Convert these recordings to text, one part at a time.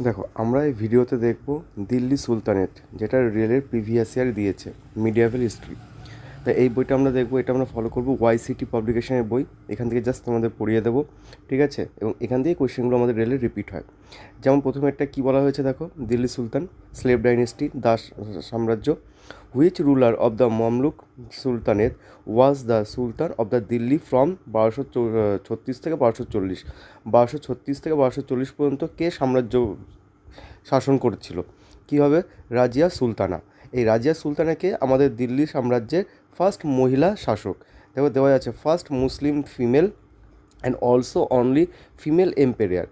দেখো, আমরা এই ভিডিওতে দেখব দিল্লি সুলতানেট, যেটা রেলের প্রিভিয়াস ইয়ার দিয়েছে, মিডিয়াভেল হিস্ট্রি। তাই এই বইটা আমরা দেখবো, এটা আমরা ফলো করবো ওয়াইসিটি পাবলিকেশনের বই। এখান থেকে জাস্ট তোমাদের পড়িয়ে দেবো, ঠিক আছে? এবং এখান থেকে কোয়েশ্চেনগুলো আমাদের রেলে রিপিট হয়। যেমন প্রথমে একটা কী বলা হয়েছে দেখো, দিল্লি সুলতান, স্লেভ ডাইনেস্টি, দাস সাম্রাজ্য। Which ruler of the Mamluk sultanate was the Sultan of the Delhi from 1236 থেকে 1240? 1236 থেকে 1240 পর্যন্ত কে সাম্রাজ্য শাসন করেছিল? কী হবে? রাজিয়া সুলতানা। এই রাজিয়া সুলতানাকে আমাদের দিল্লি সাম্রাজ্যের ফার্স্ট মহিলা শাসক। দেখো দেওয়া যাচ্ছে first Muslim female and also only female ampere,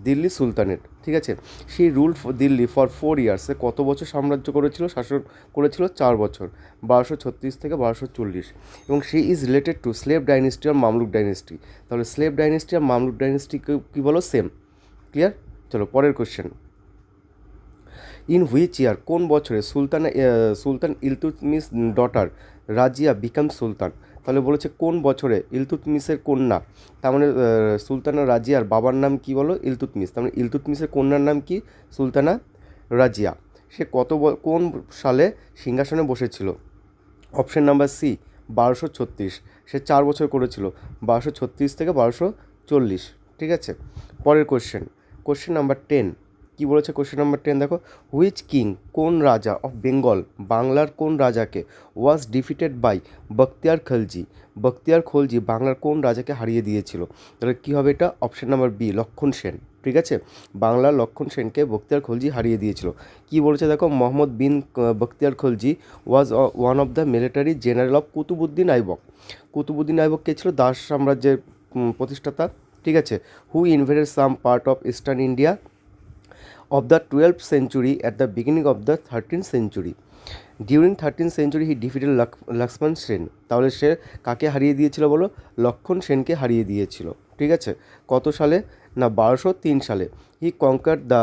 Delhi sultanate, ঠিক আছে? শি রুল দিল্লি ফর 4 ইয়ার্সে কত বছর সাম্রাজ্য করেছিল, শাসন করেছিল? 4 বছর, 1236 থেকে 1240। এবং she is related to slave dynasty আর মামলুক ডাইনেস্টি। তাহলে স্লেভ ডাইনেস্টি আর মামলুক ডাইনেস্টিকে কী বলো? সেম। ক্লিয়ার? চলো পরের কোশ্চেন। ইন হুইচ ইয়ার, কোন বছরে sultan Iltutmish daughter Razia became sultan? তাহলে বলেছে কোন বছরে ইলতুৎমিশের কন্যা, তার মানে সুলতানা রাজিয়ার বাবার নাম কি বলো? ইলতুৎমিশ। তার মানে ইলতুৎমিশের কন্যার নাম কি? সুলতানা রাজিয়া। সে কোন সালে সিংহাসনে বসেছিল? Option number C, 1236। সে 4 বছর করেছিল, 1236 থেকে 1240, ঠিক আছে? পরের কোশ্চেন নাম্বার 10। কী বলেছে কোশ্চেন নাম্বার 10 দেখো, হুইচ কিং, কোন রাজা অফ বেঙ্গল, বাংলার কোন রাজাকে, ওয়াজ ডিফিটেড বাই বখতিয়ার খলজি? বখতিয়ার খলজি বাংলার কোন রাজাকে হারিয়ে দিয়েছিল? তাহলে কী হবে এটা? অপশন নাম্বার বি, লক্ষণ সেন, ঠিক আছে? বাংলার লক্ষণ সেনকে বখতিয়ার খলজি হারিয়ে দিয়েছিল। কী বলেছে দেখো, Mohammad bin Bakhtiyar Khalji was one of the military general of Qutubuddin Aibak. Qutubuddin Aibak কে ছিল? দাস সাম্রাজ্যের প্রতিষ্ঠাতা, ঠিক আছে? Who invaded some part of eastern India of the 12th century at the beginning of the 13th century. During 13th century he defeated Lakshman Sen. তাহলে সে কাকে হারিয়ে দিয়েছিল বলো? লক্ষণ সেনকে হারিয়ে দিয়েছিল, ঠিক আছে? কত সালে? না, 1203 সালে। হি কনকার্ড দ্য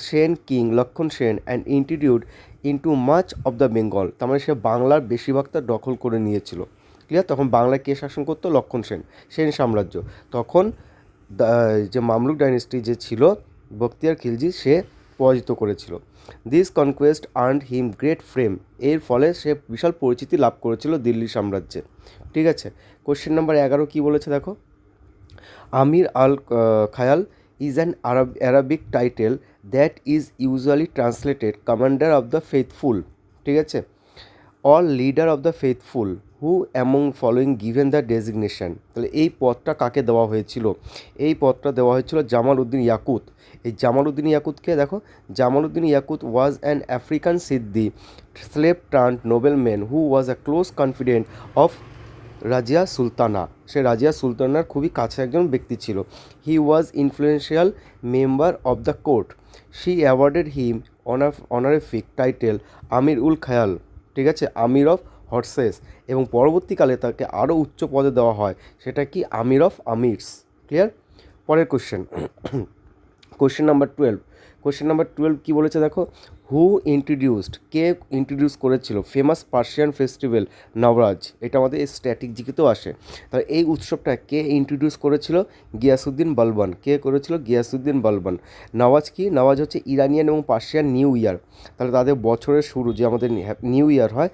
সেন কিং লক্ষণ Sen and introduced into much of the Bengal. তার মানে সে বাংলার বেশিরভাগটা দখল করে নিয়েছিল। ক্লিয়ার? তখন বাংলায় কে শাসন করতো? লক্ষণ সেন, সেন সাম্রাজ্য। তখন যে মামলুক ডাইনেস্টি যে ছিল, বখতিয়ার খিলজি, সে পরাজিত করেছিল। This conquest earned him great fame. এর ফলে সে বিশাল পরিচিতি লাভ করেছিল দিল্লি সাম্রাজ্যে, ঠিক আছে? কোশ্চেন নাম্বার 11 কী বলেছে দেখো, Amir al Khayal is an Arabic title that is usually translated commander of the faithful, ঠিক আছে? Or leader of the faithful who among following given the designation. তাহলে এই পদটা কাকে দেওয়া হয়েছিল? এই পদটা দেওয়া হয়েছিল জামাল উদ্দিন ইয়াকুত। এই জামাল উদ্দিন ইয়াকুতকে দেখো, Jamal Uddin Yaqut was an African Siddi slave turned nobleman who was a close confident of Razia Sultana. সে রাজিয়া সুলতানার খুবই কাছে একজন ব্যক্তি ছিল। He was influential member of the court. She awarded him honorific title Amir ul Khayal, ঠিক আছে? Amir of horses. এবং পরবর্তীকালে তাকে আরও উচ্চ পদে দেওয়া হয়, সেটা কি? আমির অফ আমিরস। ক্লিয়ার? পরের কোশ্চেন নাম্বার 12। কোশ্চেন নাম্বার 12 কী বলেছে দেখো, হু ইন্ট্রোডিউসড, কে ইন্ট্রোডিউস করেছিল ফেমাস পার্সিয়ান ফেস্টিভ্যাল নবরাজ? এটা আমাদের স্ট্যাটিক জিকেতেও আসে। তাহলে এই উৎসবটা কে ইন্ট্রোডিউস করেছিল? গিয়াসুদ্দিন বলবন। কে করেছিল? গিয়াসুদ্দিন বলবন। নওয়াজ কি? নওয়াজ হচ্ছে ইরানিয়ান এবং পার্সিয়ান নিউ ইয়ার। তাহলে তাদের বছরের শুরু যে আমাদের নিউ ইয়ার হয়,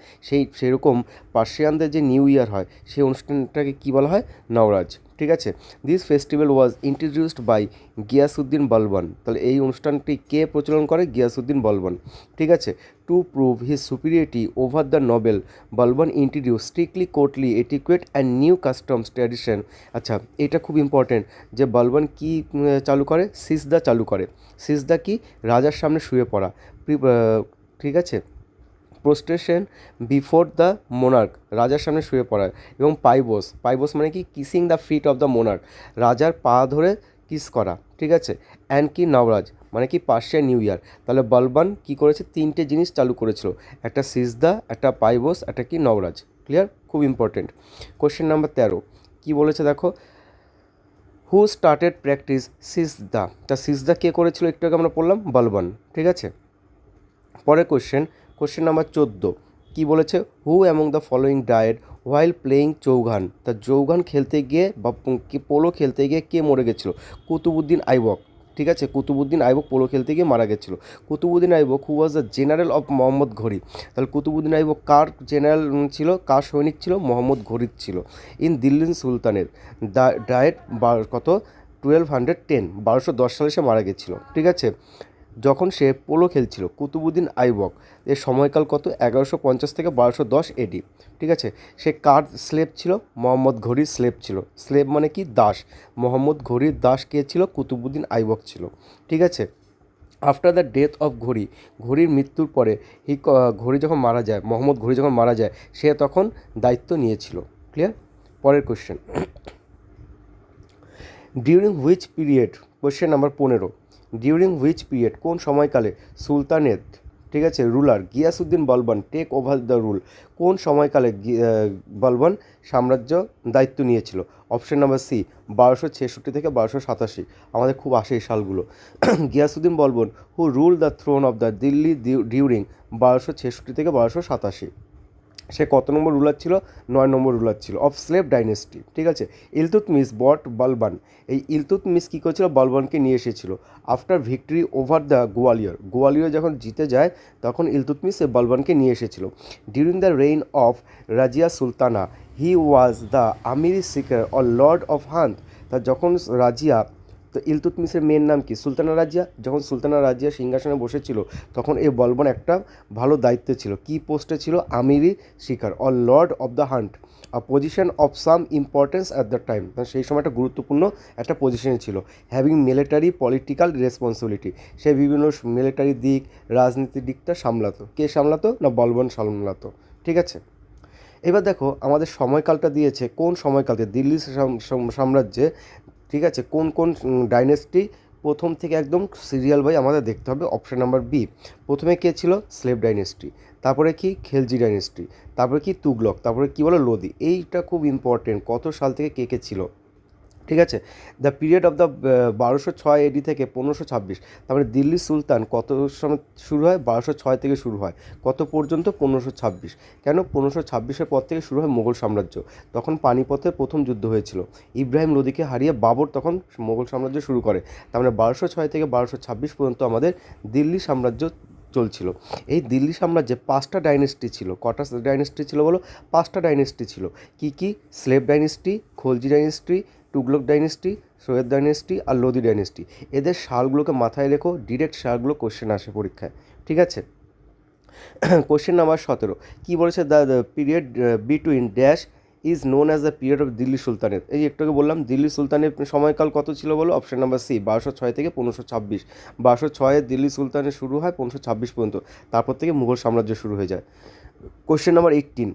সেরকম পার্সিয়ানদের যে নিউ ইয়ার হয়, সেই অনুষ্ঠানটাকে কী বলা হয়? নওরাজ, ঠিক আছে? This festival was introduced by Ghiyasuddin Balban. তাহলে এই অনুষ্ঠানটি কে প্রচলন করে? গিয়াসুদ্দিন বলবন, ঠিক আছে? To prove his superiority over the noble, Balban introduce strictly courtly etiquette and new customs tradition. আচ্ছা, এটা খুব ইম্পর্টেন্ট যে বলবন কি চালু করে? সিজদা চালু করে। সিজদা কি? রাজার সামনে শুয়ে পড়া, ঠিক আছে? প্রোস্ট্রেশন বিফোর দ্য মোনার্ক, রাজার সামনে শুয়ে পড়া। এবং পাইবোস, পাইবোস মানে কি? Kissing the feet of the monarch, রাজার পা ধরে কিস করা, ঠিক আছে? অ্যান্ড কি? নবরাজ মানে কি? Persian new year. তাহলে বলবান কি করেছে? 3টে জিনিস চালু করেছিল, একটা সিজদা, একটা পাইবোস, একটা কি? নবরাজ। ক্লিয়ার? খুব ইম্পর্টেন্ট। কোশ্চেন নাম্বার 13 কী বলেছে দেখো, হু স্টার্টেড প্র্যাকটিস সিজদা? তা সিজদা কে করেছিল? একটু আগে আমরা পড়লাম, বলবান, ঠিক আছে? পরের কোশ্চেন নাম্বার 14 কী বলেছে, who among the following died while playing chaugan? তা চৌঘান খেলতে গিয়ে বা পোলো খেলতে গিয়ে কে মরে গেছিলো? কুতুবুদ্দিন আইবক, ঠিক আছে, কুতুবুদ্দিন আইবক পোলো খেলতে গিয়ে মারা গেছিলো। Qutubuddin Aibak who was the general of Mohammad ঘড়ি। তাহলে কুতুবুদ্দিন আইবক কার জেনারেল ছিল, কার সৈনিক ছিল? মোহাম্মদ ঘড়ির ছিল। ইন দিল্লি সুলতানের ডায়েট কত 1210, 1210 সালে সে মারা গেছিলো। ঠিক আছে, যখন সে পোলো খেলছিল কুতুবুদ্দিন আইবক এর সময়কাল কত? 1150 থেকে 1210 এডি। ঠিক আছে, সে কার স্লেভ ছিল? মোহাম্মদ ঘড়ির স্লেভ ছিল। স্লেভ মানে কি? দাস। মোহাম্মদ ঘড়ির দাস কে ছিল? কুতুবুদ্দিন আইবক ছিল। ঠিক আছে, আফটার দ্য ডেথ অফ ঘড়ি, ঘড়ির মৃত্যুর পরে ঘড়ি যখন মারা যায়, মোহাম্মদ ঘড়ি যখন মারা যায়, সে তখন দায়িত্ব নিয়েছিল। ক্লিয়ার? পরের question, during which period, question number 15, during which period, কোন সময়কালে সুলতানেট, ঠিক আছে, রুলার গিয়াসউদ্দিন বলবান টেক ওভার দ্য রুল, কোন সময়কালে বলবান সাম্রাজ্য দায়িত্ব নিয়েছিল? অপশন নাম্বার সি 1266 থেকে 1287, আমাদের খুব আসে এই সালগুলো। Ghiyasuddin Balban who rule the throne of the Delhi during 1266 থেকে 1287, সে কত নম্বর রুলার ছিল? 9 নম্বর রুলার ছিল অফ স্লেভ ডাইনেস্টি। ঠিক আছে, ইলতুৎমিশ বট বলবান, এই ইলতুৎমিশ কী করেছিল? বলবানকে নিয়ে এসেছিল after victory over the Gwalior, Gwalior যখন জিতে যায় তখন ইলতুৎমিশ বলবানকে নিয়ে এসেছিল। During the reign of Razia Sultana he was the Amir Shikar or lord of hunt, তা যখন রাজিয়া, তো ইলতুৎমিশের মেয়ের নাম কি? সুলতানা রাজিয়া। যখন সুলতানা রাজিয়া সিংহাসনে বসেছিল তখন এই বলবান একটা ভালো দায়িত্বে ছিল। কি পোস্টে ছিল? আমিরি শিকার or lord of the hunt, a position of some importance at the time, সেই সময় একটা গুরুত্বপূর্ণ একটা পজিশনে ছিল। হ্যাভিং মিলিটারি পলিটিক্যাল রেসপন্সিবিলিটি, সে বিভিন্ন মিলিটারি দিক, রাজনীতির দিকটা সামলাতো। কে সামলাতো? না বলবান সামলাতো। ঠিক আছে, এবার দেখো আমাদের সময়কালটা দিয়েছে, কোন সময়কালকে দিল্লি সাম্রাজ্যে, ঠিক আছে, কোন কোন ডাইনেস্টি প্রথম থেকে একদম সিরিয়াল বাই আমাদের দেখতে হবে। অপশান নাম্বার বি, প্রথমে কে ছিল? স্লেভ ডাইনেস্টি, তারপরে কি? খেলজি ডাইনেস্টি, তারপরে কি? তুগলক, তারপরে কি বলো? লোদি। এইটা খুব ইম্পর্টেন্ট, কত সাল থেকে কে কে ছিল। ঠিক আছে, দ্য পিরিয়ড অফ দ্য 1206 এডি থেকে 1526, তারপরে দিল্লি সুলতান কত সময় শুরু হয়? 1206 থেকে শুরু হয়, কত পর্যন্ত? 1526। কেন? 1526-এর পর থেকে শুরু হয় মুঘল সাম্রাজ্য, তখন পানিপথের প্রথম যুদ্ধ হয়েছিল, ইব্রাহিম লোদিকে হারিয়ে বাবর তখন মুঘল সাম্রাজ্য শুরু করে। তার মানে 1206 থেকে 1226 পর্যন্ত আমাদের দিল্লি সাম্রাজ্য চলছিল। এই দিল্লি সাম্রাজ্যে 5টা ডাইনেস্টি ছিল। কটা ডাইনেস্টি ছিল বলো? 5টা ডাইনেস্টি ছিল। কি কি? Slave dynasty, Khalji dynasty, Tughlaq dynasty, Sayyid dynasty আর লোদি ডাইনেস্টি। এদের সালগুলোকে মাথায় রেখো, ডিরেক্ট সালগুলো কোশ্চেন আসে পরীক্ষায়। ঠিক আছে, কোশ্চেন নাম্বার 17, কী বলেছে? The period between dash is known as the period of Delhi sultanate. এই একটু আগে বললাম দিল্লি সুলতানের সময়কাল কত ছিল বলো? অপশন নাম্বার সি 1206 থেকে 1526। 1206-এ দিল্লি সুলতানের শুরু হয় 1526 পর্যন্ত, তারপর থেকে মুঘল সাম্রাজ্য শুরু হয়ে যায়। কোশ্চেন নাম্বার 18,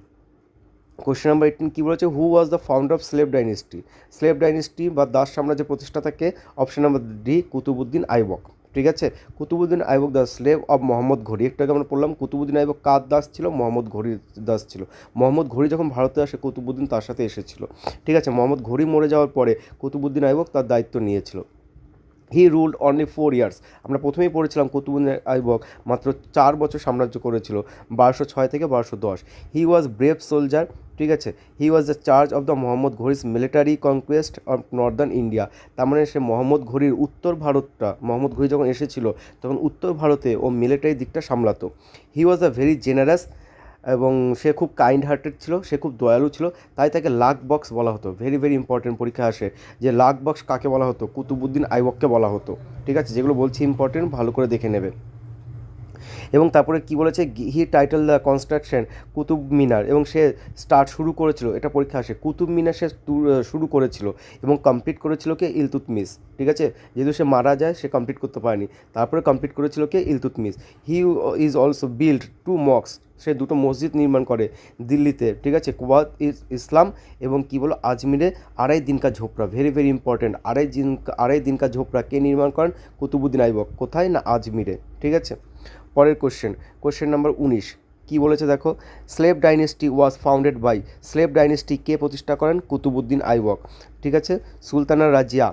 কোশ্চেন নাম্বার 18 কী বলেছে? Who was the founder of slave dynasty, slave dynasty বা দাস সাম্রাজ্যের প্রতিষ্ঠাতাকে? Option number D Qutbuddin Aibak. ঠিক আছে, Qutbuddin Aibak the slave of Mohammad ঘড়ি। একটু আগে আমরা পড়লাম কুতুবুদ্দিন আইবক কার দাস ছিল? মোহাম্মদ ঘড়ির দাস ছিল। মোহাম্মদ ঘড়ি যখন ভারতে আসে কুতুবুদ্দিন তার সাথে এসেছিল। ঠিক আছে, মোহাম্মদ ঘড়ি মরে যাওয়ার পরে কুতুবুদ্দিন আইবক তার দায়িত্ব নিয়েছিল। হি রুলড অনলি 4 ইয়ার্স, আমরা প্রথমেই পড়েছিলাম কুতুবুদ্দিন আইবক মাত্র 4 বছর সাম্রাজ্য করেছিল, 1206 থেকে 1210। He was brave soldier. ঠিক আছে, he was the charge of the Mohammad ঘড়িস military conquest of northern India, তার মানে সে মোহাম্মদ ঘড়ির উত্তর ভারতটা, মোহাম্মদ ঘড়ি যখন এসেছিল তখন উত্তর ভারতে ও মিলিটারি দিকটা সামলাতো। হি ওয়াজ আ ভেরি জেনারাস, এবং সে খুব কাইন্ড হার্টেড ছিল, সে খুব দয়ালু ছিল, তাই তাকে লাখ বক্স বলা হতো। ভেরি ভেরি ইম্পর্টেন্ট, পরীক্ষা আসে যে লাখ বক্স কাকে বলা হতো? কুতুবুদ্দিন আইবককে বলা হতো। ঠিক আছে, যেগুলো বলছি ইম্পর্টেন্ট, ভালো করে দেখে নেবে। এবং তারপরে কি বলেছে? হি title the construction Qutub Minar, এবং সে স্টার্ট শুরু করেছিল, এটা পরীক্ষা আসে, কুতুব মিনার সে শুরু করেছিল এবং কমপ্লিট করেছিল কে? ইলতুৎমিশ। ঠিক আছে, যেহেতু সে মারা যায় সে কমপ্লিট করতে পারেনি, তারপরে কমপ্লিট করেছিল কে? Iltutmish. He is also build 2 mosque, সে 2টো মসজিদ নির্মাণ করে দিল্লিতে। ঠিক আছে, কুওয়াত ইসলাম এবং কি বলো? আজমিরে আড়াই দিন কা ঝোপড়া। ভেরি ভেরি ইম্পর্টেন্ট, আড়াই দিন কা ঝোপড়া কে নির্মাণ করেন? কুতুবুদ্দিন আইবক। কোথায়? না আজমিরে। ঠিক আছে, পরের কোশ্চেন নাম্বার 19, কী বলেছে দেখো? Slave dynasty was founded by, slave dynasty কে প্রতিষ্ঠা করেন? কুতুবুদ্দিন আইবক। ঠিক আছে, সুলতানা রাজিয়া,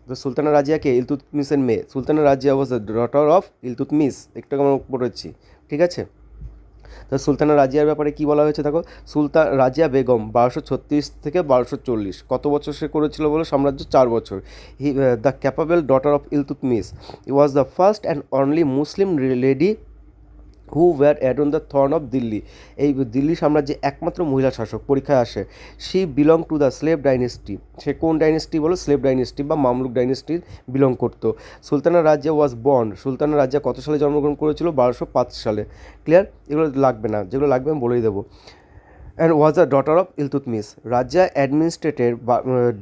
তো সুলতানা রাজিয়াকে? ইলতুৎমিশের মেয়ে। সুলতানা রাজিয়া ওয়াজ দ্য ডটার অফ ইলতুৎমিশ, একটু আমরা পড়েছি। ঠিক আছে, তো সুলতানা রাজিয়ার ব্যাপারে কি বলা হয়েছে দেখো, সুলতান রাজিয়া বেগম 1236 থেকে 1240 কত বছর সে করেছিল বলো সাম্রাজ্য, 4 বছর। The capable daughter of Iltutmish was the first and only Muslim lady who were adorn the throne of Delhi. এই দিল্লি সাম্রাজ্যে একমাত্র মহিলা শাসক, পরীক্ষায় আসে। She belong to the slave dynasty, সে কোন ডাইনেস্টি বলো, স্লেভ ডাইনেস্টি বা মামলুক ডাইনেস্টির বিলং করতো। সুলতানা রাজিয়া ওয়াজ বর্ন, সুলতানা রাজিয়া কত সালে জন্মগ্রহণ করেছিল, 1205 সালে। ক্লিয়ার, এগুলো লাগবে না, যেগুলো লাগবে আমি বলেই দেবো। And was the daughter of Iltutmish. Razia administered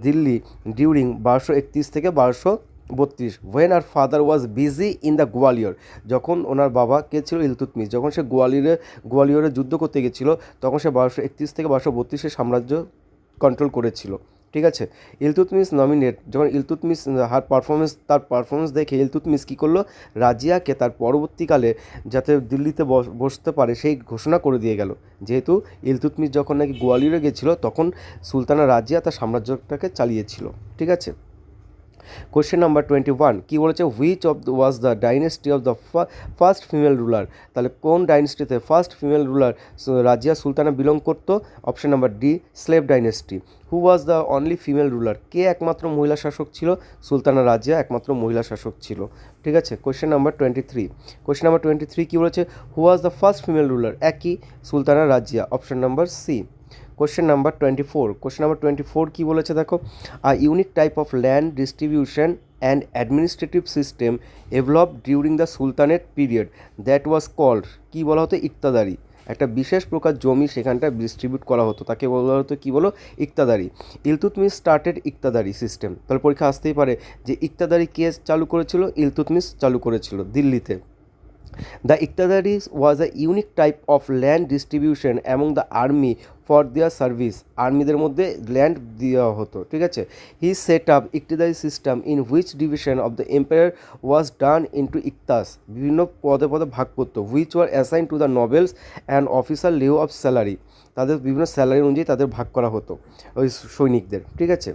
Delhi during 1231 থেকে 1232 when her father was busy in the Gwalior. যখন ওনার বাবা কে ছিল, ইলতুৎমিশ, যখন সে গোয়ালিয়রে যুদ্ধ করতে গেছিলো তখন সে 1231 থেকে 1232 সাম্রাজ্য কন্ট্রোল করেছিল। ঠিক আছে, ইলতুৎমিশ নমিনেট, যখন ইলতুৎমিশ তার পারফরমেন্স দেখে ইলতুৎমিশ কী করলো, রাজিয়াকে তার পরবর্তীকালে যাতে দিল্লিতে বসতে পারে সেই ঘোষণা করে দিয়ে গেল। যেহেতু ইলতুৎমিশ যখন নাকি গোয়ালিয়রে গেছিলো তখন সুলতানা রাজিয়া তার সাম্রাজ্যটাকে চালিয়েছিল। ঠিক আছে, কোশ্চেন নাম্বার 21 কী বলেছে, which of was the dynasty of the first female ruler. তাহলে কোন ডাইনেস্টিতে first female ruler Razia Sultana belong করতো, option number D, slave dynasty. Who was the only female ruler, কে একমাত্র মহিলা শাসক ছিল, সুলতানা রাজিয়া একমাত্র মহিলা শাসক ছিল। ঠিক আছে, কোশ্চেন নাম্বার 23, কোশ্চেন নাম্বার 23 কী বলেছে, who was the first female ruler, একই, Sultana Razia, option number C. Question number 24, question number 24 কী বলেছে দেখো, a unique type of land distribution and administrative system develop during the sultanate period that was called, কী বলা হতো, ইকতাদারি। একটা বিশেষ প্রকার জমি সেখানটা ডিস্ট্রিবিউট করা হতো, তাকে বলা হতো কী বলো, ইকতাদারি। ইলতুৎমিশ স্টার্টেড ইকতাদারি সিস্টেম, তাহলে পরীক্ষা আসতেই পারে যে ইকতাদারি কে চালু করেছিল, ইলতুৎমিশ চালু করেছিল দিল্লিতে। The Iqtadaris was a unique type of land distribution among the army for their service. আর্মিদের মধ্যে ল্যান্ড দেওয়া হতো। ঠিক আছে, he set up iqtadari system in which division of the empire was done into iqtas, বিভিন্ন পদে পদে ভাগ করতো। Which were assign to the nobles and officer lieu of salary, তাদের বিভিন্ন স্যালারি অনুযায়ী তাদের ভাগ করা হতো ওই সৈনিকদের। ঠিক আছে,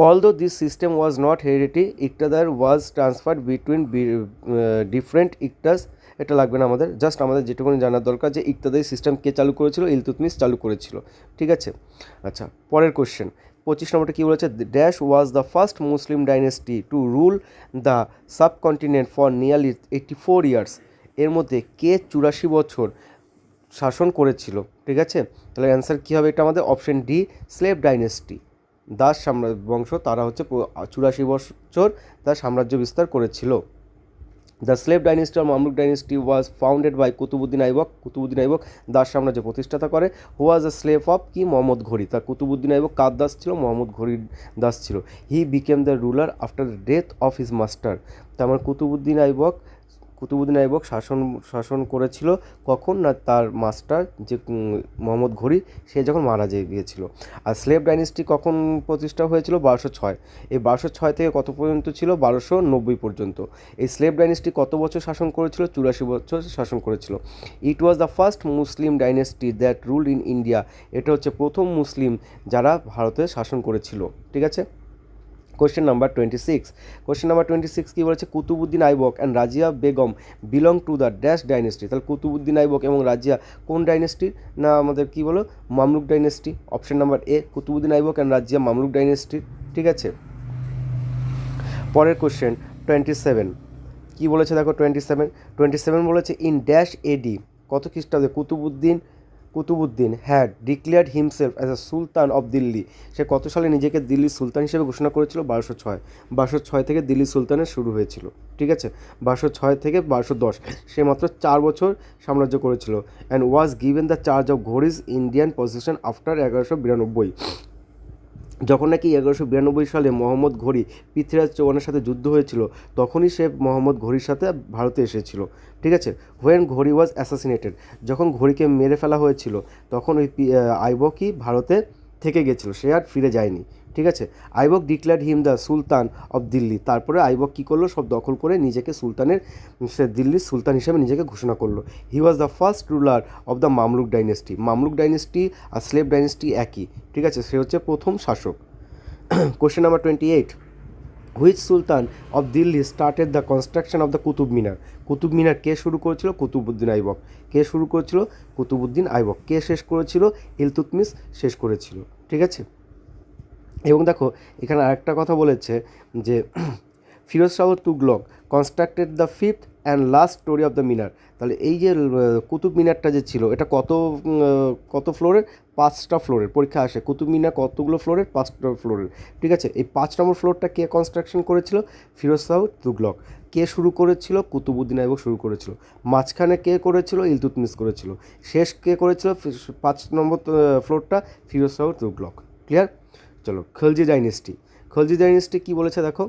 although this system was not hereditary, ইকতাদার was transferred between different ইকতাস। এটা লাগবে না আমাদের, জাস্ট আমাদের যেটুকুনি জানার দরকার যে ইকতাদারি সিস্টেম কে চালু করেছিল, ইলতুৎমিশ চালু করেছিল। ঠিক আছে, আচ্ছা পরের কোশ্চেন 25 নম্বরটা কী বলেছে, dash was the first Muslim dynasty to rule the subcontinent for nearly 84 years. এর মধ্যে কে 84 বছর শাসন করেছিল। ঠিক আছে, তাহলে অ্যান্সার কী হবে, এটা আমাদের অপশন ডি, স্লেভ ডাইনেস্টি, দাস বংশ, তারা হচ্ছে 84 বছর তার সাম্রাজ্য বিস্তার করেছিল। The slave dynasty or Mamluk dynasty was founded by Qutbuddin Aibak, Qutubuddin Aibak দাস সাম্রাজ্য প্রতিষ্ঠাতা করে। হু ওয়াজ আ স্লেভ অফ কি, মোহাম্মদ ঘড়ি। তার কুতুবুদ্দিন আইবক কার দাস ছিল, মোহাম্মদ ঘড়ির দাস ছিল। He became the ruler after the death of his master. তার মানে কুতুবুদ্দিন আইবক শাসন করেছিল কখন না, তার মাস্টার যে মোহাম্মদ ঘড়ি সে যখন মারা গিয়েছিল। আর স্লেভ ডাইনেস্টি কখন প্রতিষ্ঠা হয়েছিল, 1206। এই 1206 থেকে কত পর্যন্ত ছিল, 1290 পর্যন্ত। এই স্লেভ ডাইনেস্টি কত বছর শাসন করেছিল, 84 বছর শাসন করেছিল। It was the first Muslim dynasty that ruled in India, এটা হচ্ছে প্রথম মুসলিম যারা ভারতে শাসন করেছিল। ঠিক আছে, কোশ্চেন নাম্বার 26, কোশ্চেন নাম্বার 26 কী বলেছে, Qutbuddin Aibak and Razia Begum belong to the dash dynasty. তাহলে কুতুবুদ্দিন আইবক এবং রাজিয়া কোন ডাইনেস্টির না, আমাদের কী বলো, Mamluk dynasty, option number A, Qutbuddin Aibak and Razia Mamluk ডাইনেস্টির। ঠিক আছে, পরের কোশ্চেন 27 কী বলেছে দেখো, 27 বলেছে ইন ড্যাশ এডি, কত খ্রিস্টাব্দে Qutbuddin had declared himself as a sultan of Delhi. সে কত সালে নিজেকে দিল্লির সুলতান হিসেবে ঘোষণা করেছিল, 1206 থেকে দিল্লি সুলতানের শুরু হয়েছিল। ঠিক আছে, 1206 থেকে 1210, সে মাত্র 4 বছর সাম্রাজ্য করেছিল। And was given the charge of ঘড়িজ ইন্ডিয়ান পজিশন আফটার 1192। যখন নাকি 1192 সালে মোহাম্মদ ঘড়ি পৃথ্বীরাজ চৌহানের সাথে যুদ্ধ হয়েছিল তখনই সে মোহাম্মদ ঘড়ির সাথে ভারতে এসেছিল। ঠিক আছে, হোয়েন ঘড়ি ওয়াজ অ্যাসাসিনেটেড, যখন ঘড়িকে মেরে ফেলা হয়েছিল তখন ওই আইবকই ভারতে থেকে গেছিলো, সে আর ফিরে যায়নি। ঠিক আছে, Aibak declared him the Sultan of Delhi. তারপরে আইবক কী করলো, সব দখল করে নিজেকে সে দিল্লির সুলতান হিসেবে নিজেকে ঘোষণা করলো। He was the first ruler of the Mamluk dynasty. Mamluk dynasty আর স্লেভ ডাইনেস্টি একই। ঠিক আছে, সে হচ্ছে প্রথম শাসক। Question number 28, which sultan of Delhi started the construction of the Qutub Minar? Qutub Minar কে শুরু করেছিল? কুতুবউদ্দিন আইবক। কে শুরু করেছিল? কুতুবউদ্দিন আইবক। কে শেষ করেছিল? ইলতুৎমিশ শেষ করেছিল। ঠিক আছে। এবং দেখো এখানে আরেকটা কথা বলেছে যে Firoz Shah Tughlaq constructed the fifth and last storey of the minar. তাহলে এই যে কুতুব মিনারটা যে ছিল এটা কত ফ্লোরের? 5টা ফ্লোরের। পরীক্ষা আসে কুতুব মিনার কতগুলো ফ্লোরের? 5টা ফ্লোরের। ঠিক আছে। এই 5 নম্বর ফ্লোরটা কে কনস্ট্রাকশন করেছিল? ফিরোজ শাহ তুগলক। কে শুরু করেছিল? কুতুবউদ্দিন আইবক শুরু করেছিল। মাঝখানে কে করেছিল? ইলতুৎমিশ করেছিল। শেষ কে করেছিল 5 নম্বর ফ্লোরটা? ফিরোজ শাহ তুগলক। ক্লিয়ার? চলো, খলজি ডাইনেস্টি। খলজি ডাইনেস্টি কী বলেছে দেখো,